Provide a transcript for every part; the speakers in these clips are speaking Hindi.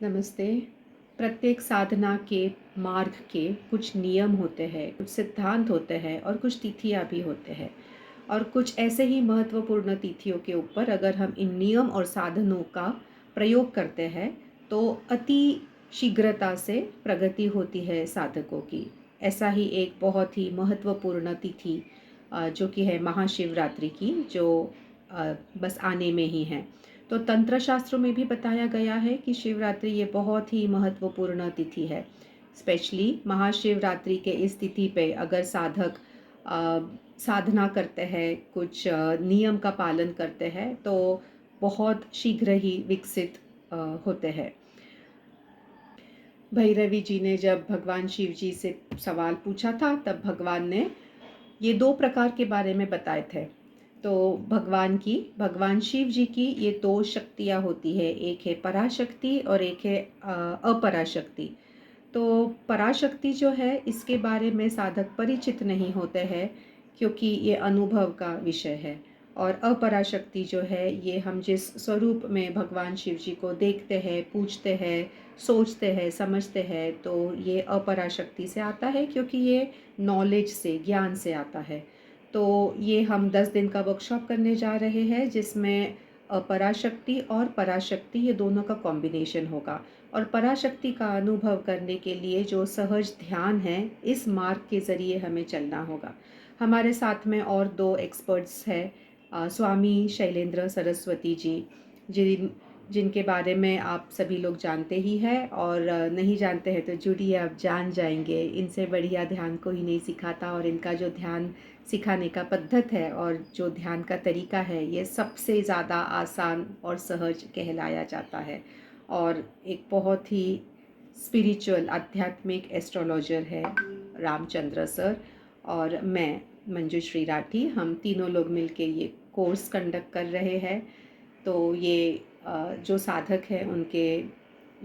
नमस्ते। प्रत्येक साधना के मार्ग के कुछ नियम होते हैं, कुछ सिद्धांत होते हैं और कुछ तिथियाँ भी होते हैं। और कुछ ऐसे ही महत्वपूर्ण तिथियों के ऊपर अगर हम इन नियम और साधनों का प्रयोग करते हैं तो अति शीघ्रता से प्रगति होती है साधकों की। ऐसा ही एक बहुत ही महत्वपूर्ण तिथि जो कि है महाशिवरात्रि की, जो बस आने में ही है। तो तंत्र शास्त्रों में भी बताया गया है कि शिवरात्रि ये बहुत ही महत्वपूर्ण तिथि है। स्पेशली महाशिवरात्रि के इस तिथि पे अगर साधक साधना करते हैं, कुछ नियम का पालन करते हैं, तो बहुत शीघ्र ही विकसित होते हैं। भैरवी जी ने जब भगवान शिव जी से सवाल पूछा था, तब भगवान ने ये दो प्रकार के बारे में बताए थे। तो भगवान शिव जी की ये दो शक्तियाँ होती है, एक है पराशक्ति और एक है अपराशक्ति। तो पराशक्ति जो है, इसके बारे में साधक परिचित नहीं होते हैं क्योंकि ये अनुभव का विषय है। और अपराशक्ति जो है, ये हम जिस स्वरूप में भगवान शिव जी को देखते हैं, पूजते हैं, सोचते हैं, समझते हैं, तो ये अपराशक्ति से आता है क्योंकि ये नॉलेज से, ज्ञान से आता है। तो ये हम 10 दिन का वर्कशॉप करने जा रहे हैं जिसमें पराशक्ति और पराशक्ति ये दोनों का कॉम्बिनेशन होगा। और पराशक्ति का अनुभव करने के लिए जो सहज ध्यान है, इस मार्ग के ज़रिए हमें चलना होगा। हमारे साथ में और दो एक्सपर्ट्स हैं, स्वामी शैलेंद्र सरस्वती जी, जिनके बारे में आप सभी लोग जानते ही हैं, और नहीं जानते हैं तो जुड़िए, आप जान जाएंगे। इनसे बढ़िया ध्यान कोई नहीं सिखाता, और इनका जो ध्यान सिखाने का पद्धत है और जो ध्यान का तरीका है, ये सबसे ज़्यादा आसान और सहज कहलाया जाता है। और एक बहुत ही स्पिरिचुअल, आध्यात्मिक एस्ट्रोलॉजर है रामचंद्र सर, और मैं मंजुश्री राठी। हम तीनों लोग मिलके ये कोर्स कंडक्ट कर रहे हैं। तो ये जो साधक हैं उनके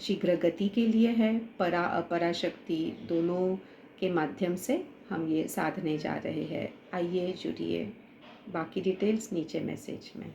शीघ्र गति के लिए है, परा अपरा शक्ति दोनों के माध्यम से हम ये साधने जा रहे हैं। आइए जुड़िए। बाकी डिटेल्स नीचे मैसेज में।